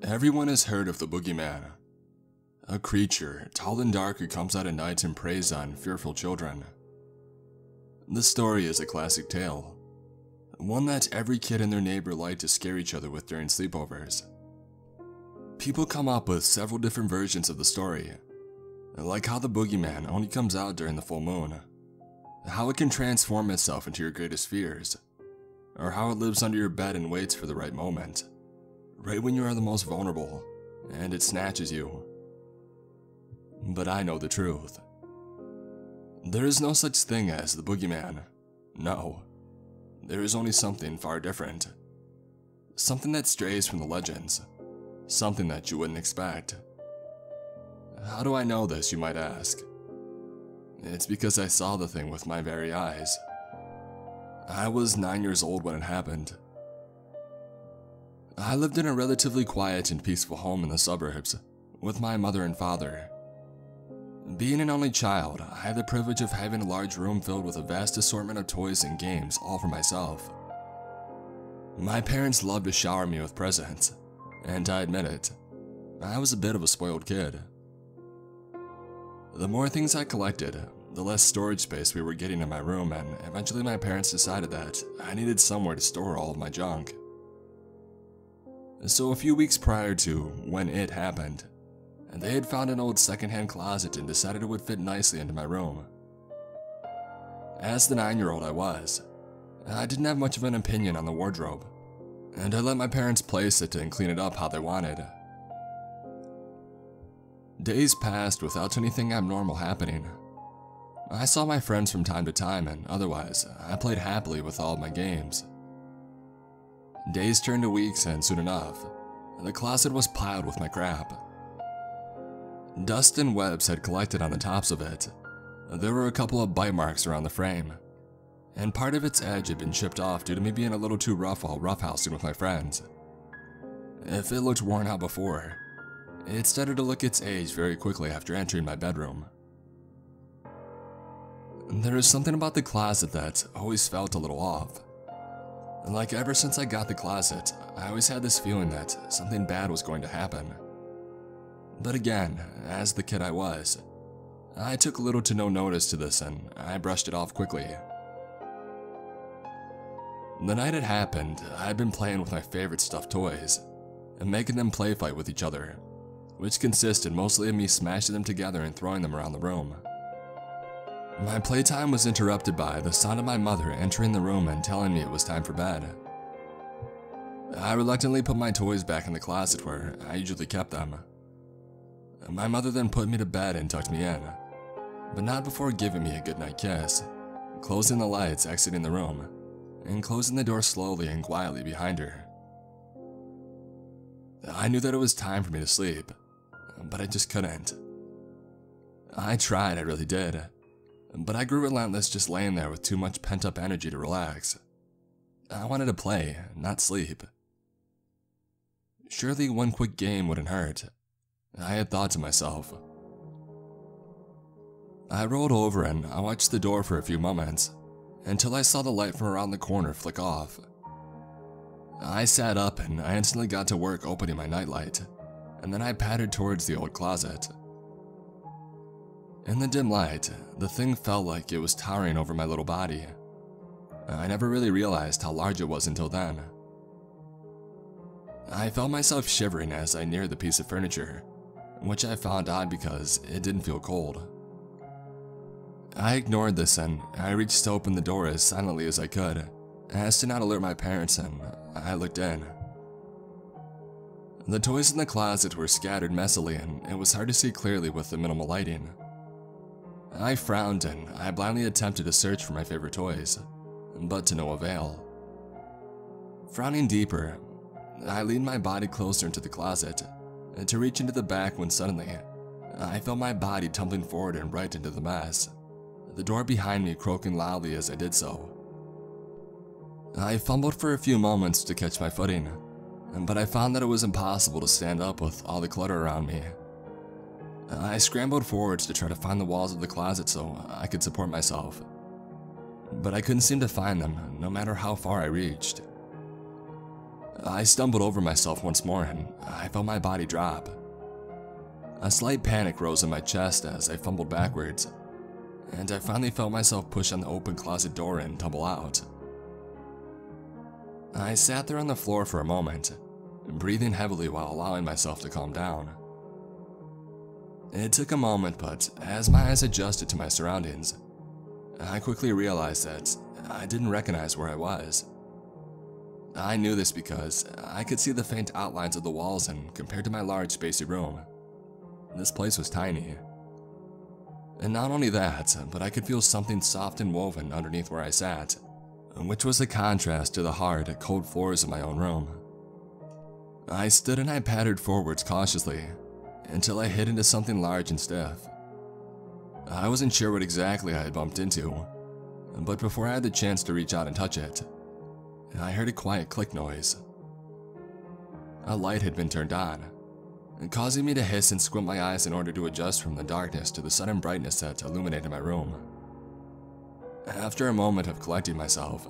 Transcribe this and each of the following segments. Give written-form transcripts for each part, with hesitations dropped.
Everyone has heard of the boogeyman, a creature tall and dark who comes out at night and preys on fearful children. The story is a classic tale, one that every kid and their neighbor like to scare each other with during sleepovers. People come up with several different versions of the story, like how the boogeyman only comes out during the full moon, how it can transform itself into your greatest fears, or how it lives under your bed and waits for the right moment, right when you are the most vulnerable, and it snatches you. But I know the truth. There is no such thing as the boogeyman. No. There is only something far different. Something that strays from the legends. Something that you wouldn't expect. How do I know this, you might ask? It's because I saw the thing with my very eyes. I was 9 years old when it happened. I lived in a relatively quiet and peaceful home in the suburbs, with my mother and father. Being an only child, I had the privilege of having a large room filled with a vast assortment of toys and games all for myself. My parents loved to shower me with presents, and I admit it, I was a bit of a spoiled kid. The more things I collected, the less storage space we were getting in my room, and eventually my parents decided that I needed somewhere to store all of my junk. So a few weeks prior to when it happened, they had found an old secondhand closet and decided it would fit nicely into my room. As the 9-year-old I was, I didn't have much of an opinion on the wardrobe, and I let my parents place it and clean it up how they wanted. Days passed without anything abnormal happening. I saw my friends from time to time, and otherwise, I played happily with all of my games. Days turned to weeks, and soon enough, the closet was piled with my crap. Dust and webs had collected on the tops of it. There were a couple of bite marks around the frame, and part of its edge had been chipped off due to me being a little too rough while roughhousing with my friends. If it looked worn out before, it started to look its age very quickly after entering my bedroom. There is something about the closet that always felt a little off. Like ever since I got the closet, I always had this feeling that something bad was going to happen. But again, as the kid I was, I took little to no notice to this and I brushed it off quickly. The night it happened, I had been playing with my favorite stuffed toys and making them play fight with each other, which consisted mostly of me smashing them together and throwing them around the room. My playtime was interrupted by the sound of my mother entering the room and telling me it was time for bed. I reluctantly put my toys back in the closet where I usually kept them. My mother then put me to bed and tucked me in, but not before giving me a goodnight kiss, closing the lights, exiting the room, and closing the door slowly and quietly behind her. I knew that it was time for me to sleep, but I just couldn't. I tried, I really did, but I grew relentless just laying there with too much pent-up energy to relax. I wanted to play, not sleep. Surely one quick game wouldn't hurt, I had thought to myself. I rolled over and I watched the door for a few moments, until I saw the light from around the corner flick off. I sat up and I instantly got to work opening my nightlight, and then I pattered towards the old closet. In the dim light, the thing felt like it was towering over my little body. I never really realized how large it was until then. I felt myself shivering as I neared the piece of furniture, which I found odd because it didn't feel cold. I ignored this and I reached to open the door as silently as I could, as to not alert my parents, and I looked in. The toys in the closet were scattered messily and it was hard to see clearly with the minimal lighting. I frowned and I blindly attempted to search for my favorite toys, but to no avail. Frowning deeper, I leaned my body closer into the closet to reach into the back when suddenly, I felt my body tumbling forward and right into the mess, the door behind me croaking loudly as I did so. I fumbled for a few moments to catch my footing, but I found that it was impossible to stand up with all the clutter around me. I scrambled forwards to try to find the walls of the closet so I could support myself, but I couldn't seem to find them, no matter how far I reached. I stumbled over myself once more and I felt my body drop. A slight panic rose in my chest as I fumbled backwards, and I finally felt myself push on the open closet door and tumble out. I sat there on the floor for a moment, breathing heavily while allowing myself to calm down. It took a moment, but as my eyes adjusted to my surroundings, I quickly realized that I didn't recognize where I was. I knew this because I could see the faint outlines of the walls, and compared to my large spacey room, this place was tiny. And not only that, but I could feel something soft and woven underneath where I sat, which was a contrast to the hard, cold floors of my own room. I stood and I pattered forwards cautiously, until I hit into something large and stiff. I wasn't sure what exactly I had bumped into, but before I had the chance to reach out and touch it, I heard a quiet click noise. A light had been turned on, causing me to hiss and squint my eyes in order to adjust from the darkness to the sudden brightness that illuminated my room. After a moment of collecting myself,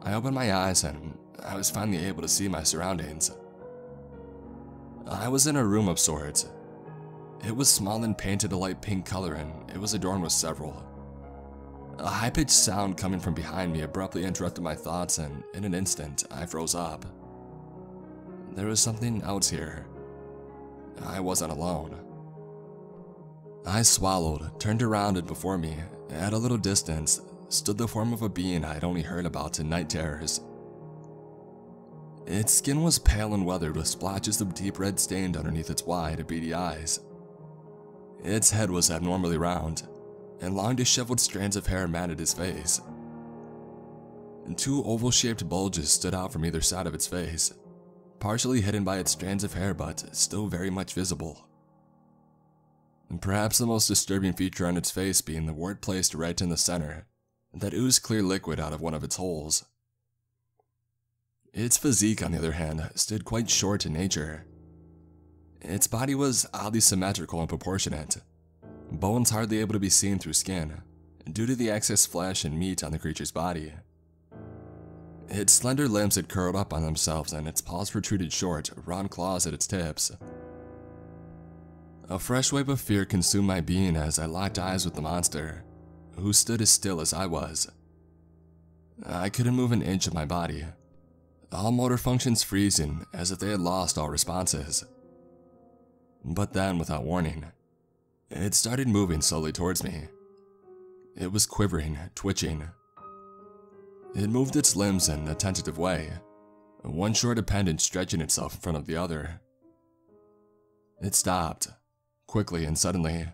I opened my eyes and I was finally able to see my surroundings. I was in a room of sorts. It was small and painted a light pink color, and it was adorned with several. A high-pitched sound coming from behind me abruptly interrupted my thoughts, and in an instant, I froze up. There was something else here. I wasn't alone. I swallowed, turned around, and before me, at a little distance, stood the form of a being I had only heard about in night terrors. Its skin was pale and weathered with splotches of deep red stained underneath its wide, beady eyes. Its head was abnormally round, and long disheveled strands of hair matted its face. And two oval-shaped bulges stood out from either side of its face, partially hidden by its strands of hair but still very much visible. And perhaps the most disturbing feature on its face being the wart placed right in the center that oozed clear liquid out of one of its holes. Its physique, on the other hand, stood quite short in nature. Its body was oddly symmetrical and proportionate, bones hardly able to be seen through skin, due to the excess flesh and meat on the creature's body. Its slender limbs had curled up on themselves and its paws protruded short, round claws at its tips. A fresh wave of fear consumed my being as I locked eyes with the monster, who stood as still as I was. I couldn't move an inch of my body, all motor functions freezing as if they had lost all responses. But then, without warning, it started moving slowly towards me. It was quivering, twitching. It moved its limbs in a tentative way, one short appendage stretching itself in front of the other. It stopped, quickly and suddenly.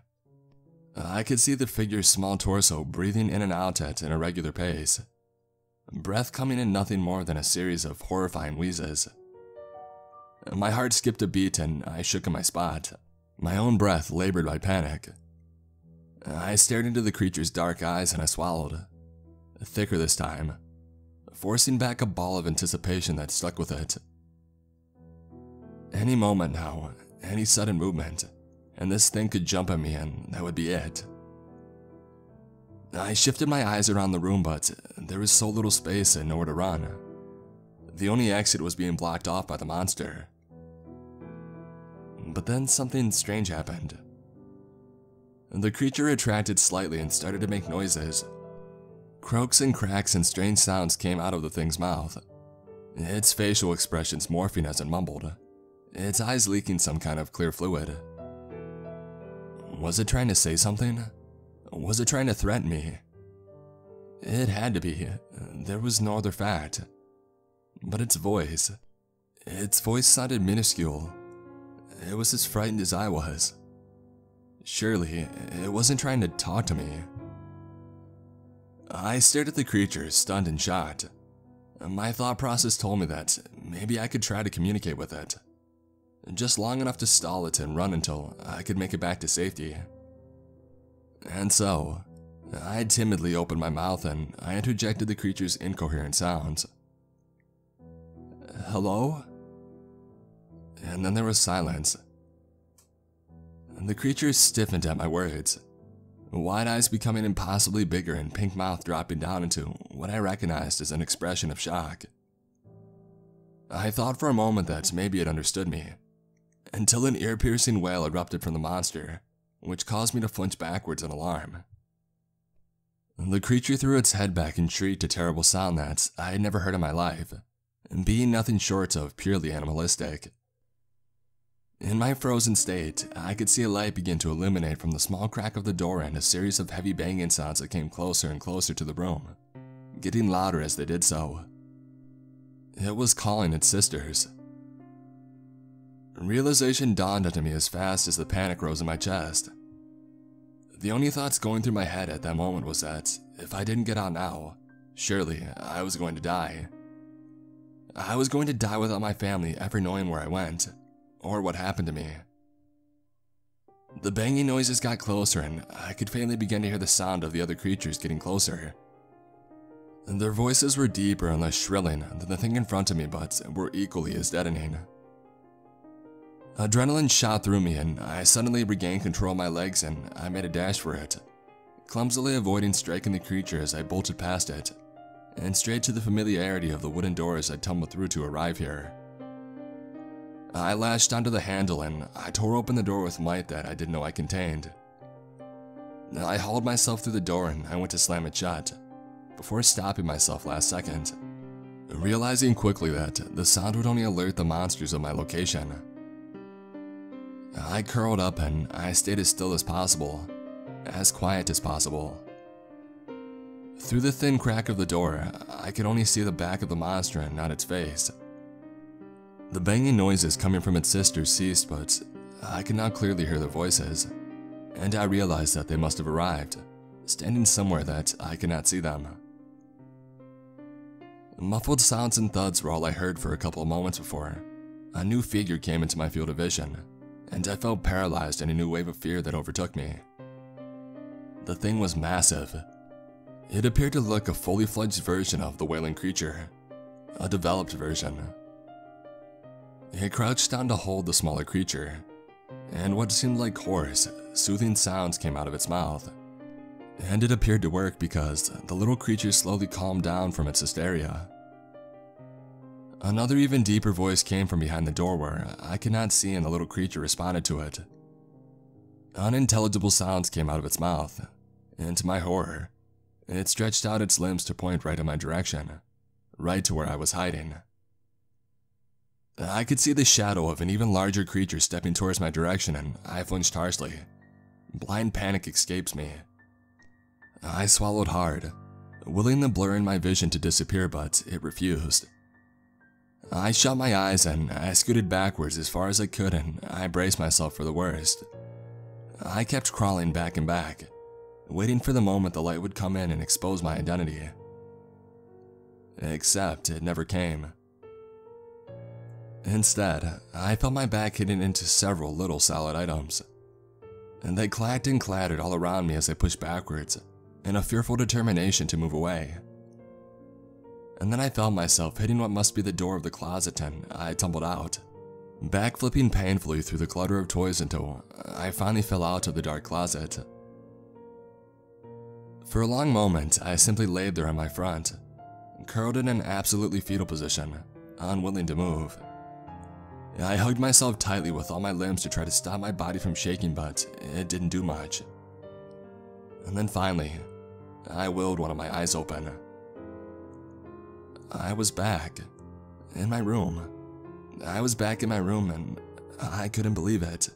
I could see the figure's small torso breathing in and out at an irregular pace, breath coming in nothing more than a series of horrifying wheezes. My heart skipped a beat and I shook in my spot, my own breath labored by panic. I stared into the creature's dark eyes and I swallowed, thicker this time, forcing back a ball of anticipation that stuck with it. Any moment now, any sudden movement, and this thing could jump at me and that would be it. I shifted my eyes around the room, but there was so little space and nowhere to run. The only exit was being blocked off by the monster. But then something strange happened. The creature retracted slightly and started to make noises. Croaks and cracks and strange sounds came out of the thing's mouth, its facial expressions morphing as it mumbled, its eyes leaking some kind of clear fluid. Was it trying to say something? Was it trying to threaten me? It had to be. There was no other fact. But its voice sounded minuscule. It was as frightened as I was. Surely, it wasn't trying to talk to me. I stared at the creature, stunned and shocked. My thought process told me that maybe I could try to communicate with it, just long enough to stall it and run until I could make it back to safety. And so, I timidly opened my mouth and I interjected the creature's incoherent sounds. Hello? And then there was silence. The creature stiffened at my words, wide eyes becoming impossibly bigger and pink mouth dropping down into what I recognized as an expression of shock. I thought for a moment that maybe it understood me, until an ear-piercing wail erupted from the monster, which caused me to flinch backwards in alarm. The creature threw its head back and shrieked a terrible sound that I had never heard in my life, being nothing short of purely animalistic. In my frozen state, I could see a light begin to illuminate from the small crack of the door and a series of heavy banging sounds that came closer and closer to the room, getting louder as they did so. It was calling its sisters. Realization dawned onto me as fast as the panic rose in my chest. The only thoughts going through my head at that moment was that if I didn't get out now, surely I was going to die. I was going to die without my family ever knowing where I went, or what happened to me. The banging noises got closer and I could faintly begin to hear the sound of the other creatures getting closer. Their voices were deeper and less shrilling than the thing in front of me, but were equally as deadening. Adrenaline shot through me and I suddenly regained control of my legs and I made a dash for it, clumsily avoiding striking the creature as I bolted past it, and straight to the familiarity of the wooden doors I tumbled through to arrive here. I lashed onto the handle and I tore open the door with might that I didn't know I contained. I hauled myself through the door and I went to slam it shut, before stopping myself last second, realizing quickly that the sound would only alert the monsters of my location. I curled up and I stayed as still as possible, as quiet as possible. Through the thin crack of the door, I could only see the back of the monster and not its face. The banging noises coming from its sisters ceased, but I could now clearly hear their voices, and I realized that they must have arrived, standing somewhere that I could not see them. Muffled sounds and thuds were all I heard for a couple of moments before a new figure came into my field of vision, and I felt paralyzed in a new wave of fear that overtook me. The thing was massive. It appeared to look a fully fledged version of the wailing creature, a developed version. It crouched down to hold the smaller creature, and what seemed like hoarse, soothing sounds came out of its mouth. And it appeared to work because the little creature slowly calmed down from its hysteria. Another even deeper voice came from behind the door where I could not see, and the little creature responded to it. Unintelligible sounds came out of its mouth, and to my horror, it stretched out its limbs to point right in my direction, right to where I was hiding. I could see the shadow of an even larger creature stepping towards my direction, and I flinched harshly. Blind panic escapes me. I swallowed hard, willing the blur in my vision to disappear, but it refused. I shut my eyes and I scooted backwards as far as I could, and I braced myself for the worst. I kept crawling back and back, waiting for the moment the light would come in and expose my identity. Except it never came. Instead, I felt my back hitting into several little solid items, and they clacked and clattered all around me as I pushed backwards in a fearful determination to move away. And then I felt myself hitting what must be the door of the closet, and I tumbled out, backflipping painfully through the clutter of toys until I finally fell out of the dark closet. For a long moment, I simply laid there on my front, curled in an absolutely fetal position, unwilling to move. I hugged myself tightly with all my limbs to try to stop my body from shaking, but it didn't do much. And then finally, I willed one of my eyes open. I was back in my room. I was back in my room, and I couldn't believe it.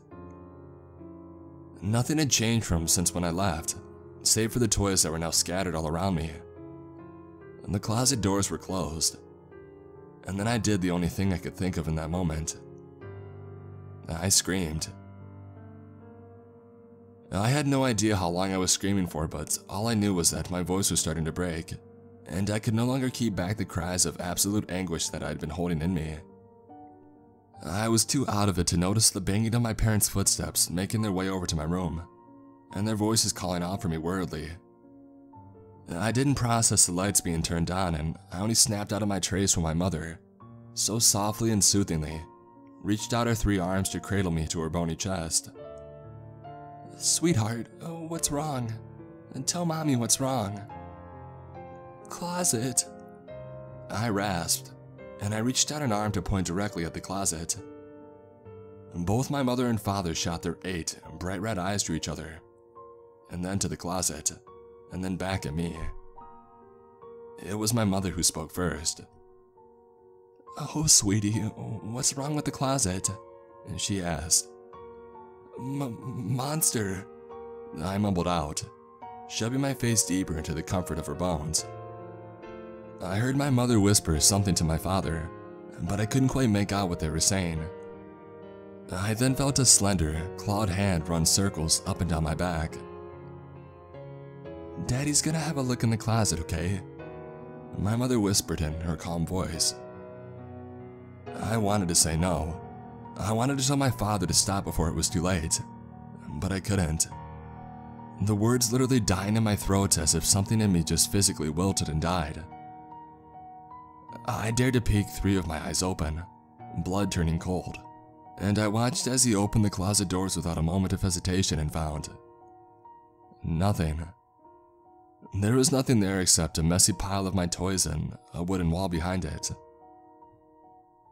Nothing had changed from since when I left, save for the toys that were now scattered all around me. And the closet doors were closed. And then I did the only thing I could think of in that moment. I screamed. I had no idea how long I was screaming for, but all I knew was that my voice was starting to break, and I could no longer keep back the cries of absolute anguish that I had been holding in me. I was too out of it to notice the banging of my parents' footsteps making their way over to my room, and their voices calling out for me wordly. I didn't process the lights being turned on, and I only snapped out of my trace when my mother, so softly and soothingly, reached out her 3 arms to cradle me to her bony chest. "Sweetheart, oh, what's wrong? And tell Mommy what's wrong." "Closet," I rasped, and I reached out an arm to point directly at the closet. Both my mother and father shot their 8 bright red eyes to each other, and then to the closet, and then back at me. It was my mother who spoke first. "Oh, sweetie, what's wrong with the closet?" she asked. Monster," I mumbled out, shoving my face deeper into the comfort of her bones. I heard my mother whisper something to my father, but I couldn't quite make out what they were saying. I then felt a slender, clawed hand run circles up and down my back. "Daddy's gonna have a look in the closet, okay?" my mother whispered in her calm voice. I wanted to say no. I wanted to tell my father to stop before it was too late, but I couldn't. The words literally dying in my throat as if something in me just physically wilted and died. I dared to peek 3 of my eyes open, blood turning cold, and I watched as he opened the closet doors without a moment of hesitation and found nothing. There was nothing there except a messy pile of my toys and a wooden wall behind it.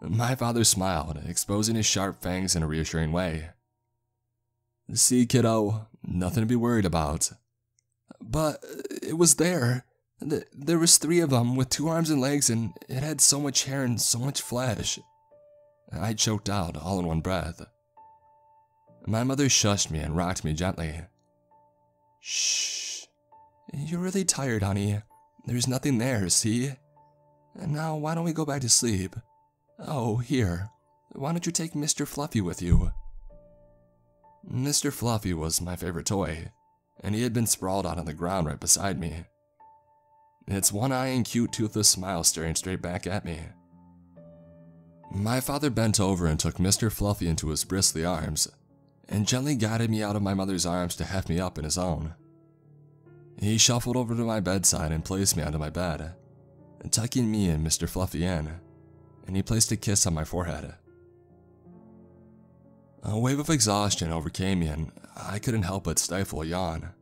My father smiled, exposing his sharp fangs in a reassuring way. "See, kiddo, nothing to be worried about." "But it was there. There was 3 of them with 2 arms and legs, and it had so much hair and so much flesh," I choked out all in one breath. My mother shushed me and rocked me gently. "Shh. You're really tired, honey. There's nothing there, see? And now why don't we go back to sleep? Oh, here. Why don't you take Mr. Fluffy with you?" Mr. Fluffy was my favorite toy, and he had been sprawled out on the ground right beside me. Its one eye and cute toothless smile staring straight back at me. My father bent over and took Mr. Fluffy into his bristly arms, and gently guided me out of my mother's arms to heft me up in his own. He shuffled over to my bedside and placed me onto my bed, tucking me and Mr. Fluffy in, and he placed a kiss on my forehead. A wave of exhaustion overcame me and I couldn't help but stifle a yawn.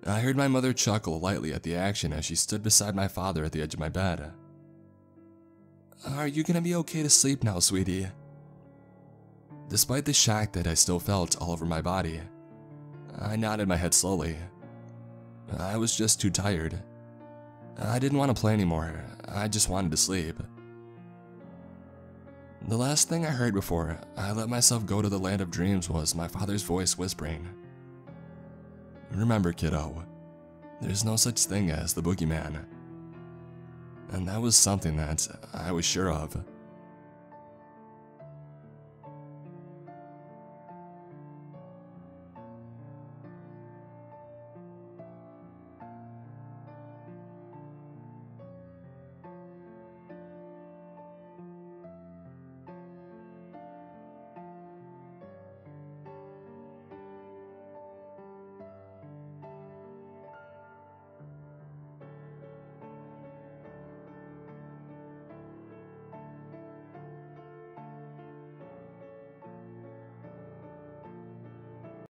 I heard my mother chuckle lightly at the action as she stood beside my father at the edge of my bed. "Are you gonna be okay to sleep now, sweetie?" Despite the shock that I still felt all over my body, I nodded my head slowly. I was just too tired. I didn't want to play anymore, I just wanted to sleep. The last thing I heard before I let myself go to the land of dreams was my father's voice whispering, "Remember, kiddo, there's no such thing as the boogeyman." And that was something that I was sure of.